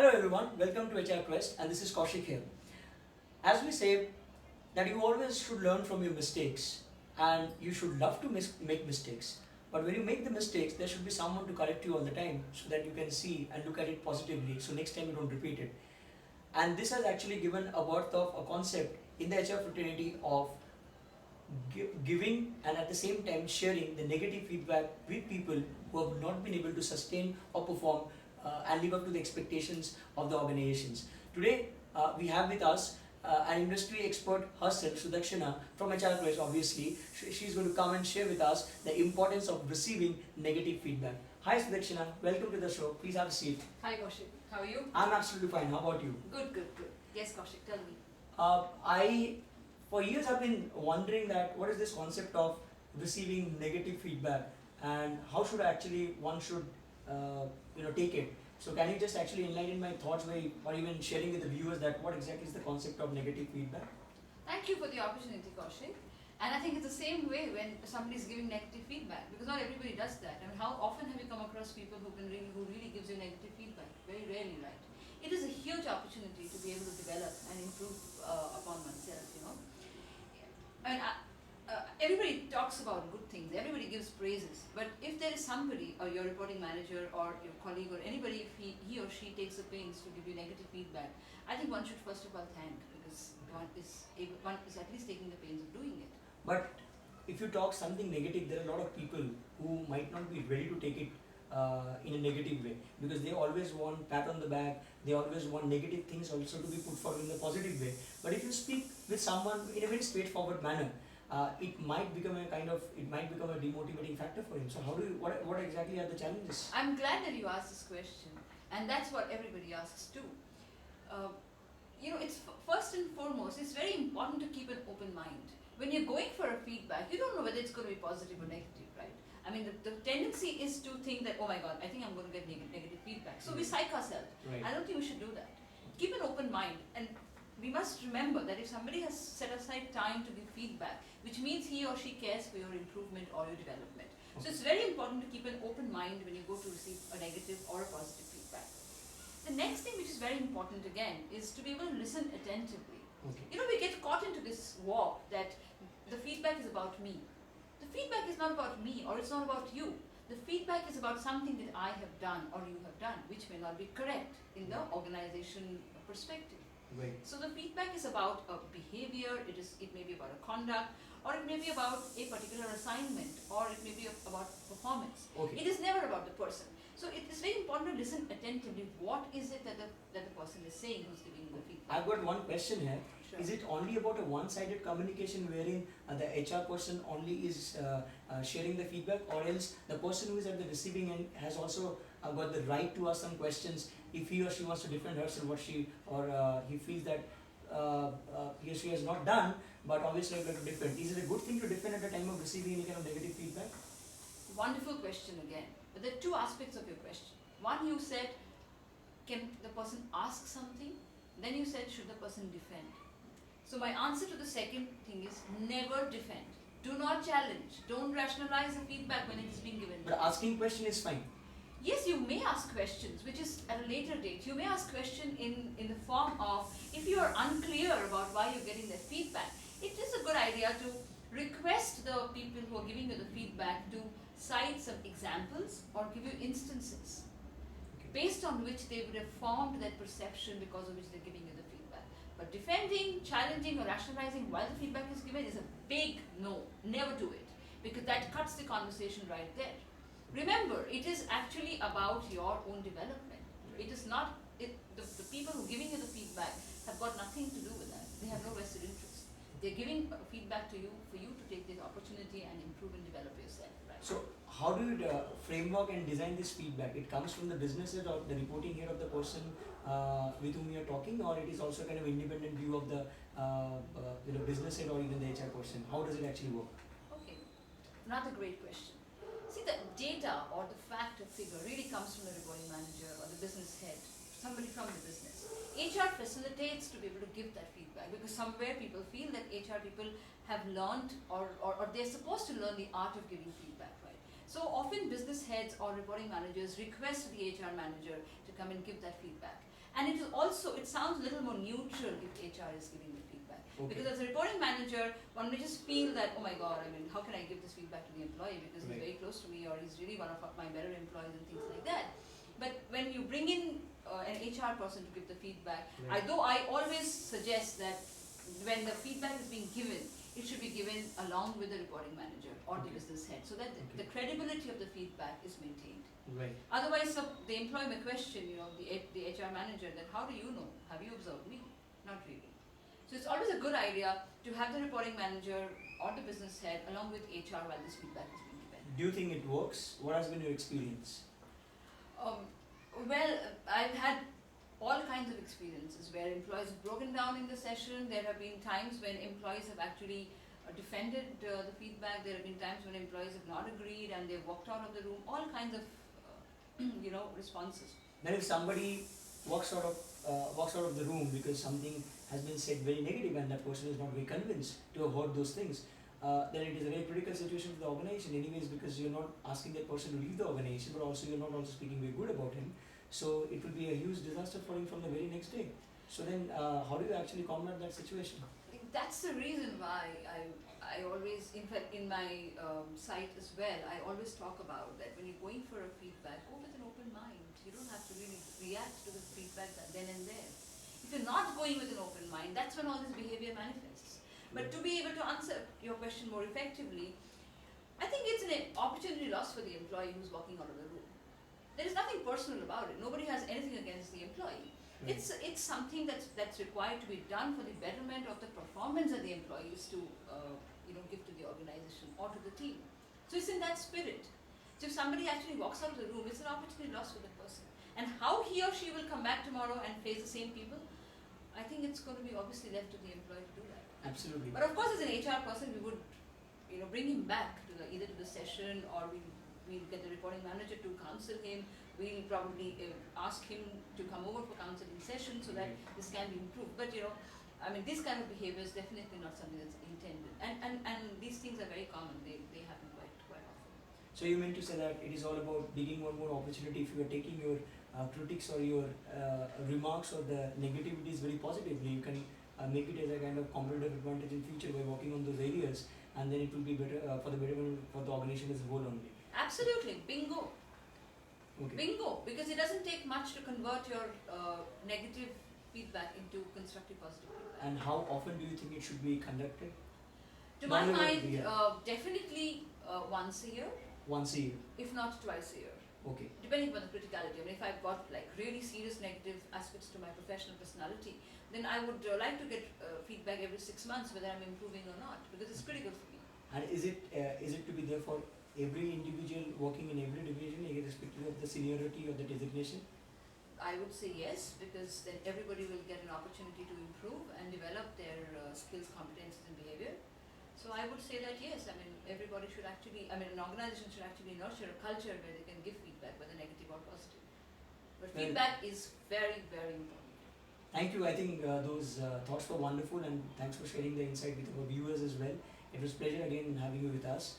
Hello everyone, welcome to HR Crest and this is Kaushik here. As we say that you always should learn from your mistakes and you should love to make mistakes. But when you make the mistakes, there should be someone to correct you all the time so that you can see and look at it positively so next time you don't repeat it. And this has actually given a birth of a concept in the HR fraternity of giving and at the same time sharing the negative feedback with people who have not been able to sustain or perform and live up to the expectations of the organizations. Today we have with us an industry expert herself, Sudakshina from HR Crest. Obviously, she's going to come and share with us the importance of receiving negative feedback. Hi Sudakshina, welcome to the show. Please have a seat. Hi Kaushik, how are you? I'm absolutely fine. How about you? Good. Yes Kaushik, tell me. For years I've been wondering that what is this concept of receiving negative feedback and how should one should take it. So can you just actually enlighten my thoughts or even sharing with the viewers that what exactly is the concept of negative feedback? Thank you for the opportunity Kaushik. And I think it's the same way when somebody is giving negative feedback because not everybody does that. I mean, how often have you come across people who really gives you negative feedback? Very rarely, right? It is a huge opportunity to be able to develop and improve upon oneself, And everybody talks about good things, everybody gives praises, but if there is somebody, or your reporting manager or your colleague or anybody, if he or she takes the pains to give you negative feedback, I think one should first of all thank because one is at least taking the pains of doing it. But if you talk something negative, there are a lot of people who might not be ready to take it in a negative way because they always want pat on the back, they always want negative things also to be put forward in a positive way. But if you speak with someone in a very straightforward manner, it might become a demotivating factor for him. So what exactly are the challenges? I'm glad that you asked this question, and that's what everybody asks too. It's first and foremost, it's very important to keep an open mind. When you're going for a feedback, you don't know whether it's going to be positive or negative, right? I mean, the tendency is to think that, oh my God, I think I'm going to get negative feedback. So we psych ourselves. Right. I don't think we should do that. Keep an open mind. And we must remember that if somebody has set aside time to give feedback, which means he or she cares for your improvement or your development. Okay. So it's very important to keep an open mind when you go to receive a negative or a positive feedback. The next thing which is very important again is to be able to listen attentively. Okay. We get caught into this walk that the feedback is about me. The feedback is not about me or it's not about you. The feedback is about something that I have done or you have done, which may not be correct in the organization perspective. Right. So the feedback is about a behavior, it may be about a conduct, or it may be about a particular assignment, or it may be about performance. Okay. It is never about the person. So it is very important to listen attentively. What is it that the person is saying who's giving you the feedback? I've got one question here. Sure. Is it only about a one-sided communication wherein the HR person only is sharing the feedback, or else the person who is at the receiving end has also got the right to ask some questions if he or she wants to defend herself, what she or he feels that he or she has not done, but obviously I'd like to defend. Is it a good thing to defend at the time of receiving any kind of negative feedback? Wonderful question again. But there are two aspects of your question. One, you said, can the person ask something? Then you said, should the person defend? So my answer to the second thing is never defend. Do not challenge. Don't rationalize the feedback when it is being given. But asking question is fine. Yes, you may ask questions, which is at a later date. You may ask question in the form of, if you are unclear about why you're getting that feedback, it is a good idea to request the people who are giving you the feedback to cite some examples or give you instances based on which they would have formed that perception because of which they're giving you the feedback. But defending, challenging or rationalizing while the feedback is given is a big no. Never do it because that cuts the conversation right there. Remember, it is actually about your own development. It is not, the people who are giving you the feedback have got nothing to do with that. They have no vested interest. They're giving feedback to you for you to take this opportunity and improve and develop yourself. Right? So how do you framework and design this feedback? It comes from the business head or the reporting head of the person with whom you're talking, or it is also kind of independent view of the business head or even the HR person? How does it actually work? Okay, another great question. See, the data or the fact or figure really comes from the reporting manager or the business head, somebody from the business. HR facilitates to be able to give that feedback because somewhere people feel that HR people have learned or they're supposed to learn the art of giving feedback, right? So often business heads or reporting managers request the HR manager to come and give that feedback. And it is also, it sounds a little more neutral if HR is giving the feedback. Okay. Because as a reporting manager, one may just feel that, oh my God, I mean, how can I give this feedback to the employee because he's very close to me, or he's really one of my better employees and things like that. But when you bring in an HR person to give the feedback, though I always suggest that when the feedback is being given, it should be given along with the reporting manager or the business head, so that the credibility of the feedback is maintained. Right. Otherwise, the employee may question, the HR manager, that how do you know? Have you observed me? Not really. So it's always a good idea to have the reporting manager or the business head along with HR while this feedback is being given. Do you think it works? What has been your experience? Well, I've had all kinds of experiences where employees have broken down in the session. There have been times when employees have actually defended the feedback. There have been times when employees have not agreed and they've walked out of the room. All kinds of responses. Then if somebody walks out of the room because something has been said very negative and that person is not very convinced to have heard those things, then it is a very critical situation for the organization anyways, because you're not asking that person to leave the organization, but also you're not also speaking very good about him. So it will be a huge disaster for him from the very next day. So then how do you actually combat that situation? That's the reason why I always, in fact, in my site as well, I always talk about that when you're going for a feedback, go with an open mind. You don't have to really react to the feedback then and there. If you're not going with an open mind, that's when all this behavior manifests. But to be able to answer your question more effectively, I think it's an opportunity lost for the employee who's walking out of the room. There is nothing personal about it. Nobody has anything against the employee. Right. It's something that's required to be done for the betterment of the performance that the employee is to give to the organization or to the team. So it's in that spirit. So if somebody actually walks out of the room, it's an opportunity lost for the person. And how he or she will come back tomorrow and face the same people, I think it's going to be obviously left to the employee to do that. Absolutely. But of course, as an HR person, we would bring him back to either to the session, or we'll get the reporting manager to counsel him. We'll probably ask him to come over for counseling session so that this can be improved. But this kind of behavior is definitely not something that's intended. And these things are very common. They happen quite often. So you mean to say that it is all about digging one more opportunity. If you are taking your critics or your remarks or the negativities very positively, you can make it as a kind of competitive advantage in future by working on those areas, and then it will be better for the betterment for the organization as a whole only. Absolutely, bingo. Okay. Bingo, because it doesn't take much to convert your negative feedback into constructive positive feedback. And how often do you think it should be conducted? To my Normally, mind, definitely once a year, once a year. if not twice a year. Okay. Depending upon the criticality. If I've got really serious negative aspects to my professional personality, then I would like to get feedback every 6 months whether I'm improving or not, because it's critical for me. And is it to be there for every individual working in every division, irrespective of the seniority or the designation? I would say yes, because then everybody will get an opportunity to improve and develop their skills, competencies and behavior. So I would say that yes, everybody should actually, an organization should actually nurture a culture where they can give feedback, whether negative or positive. But feedback is very, very important. Thank you. I think those thoughts were wonderful, and thanks for sharing the insight with our viewers as well. It was a pleasure again having you with us.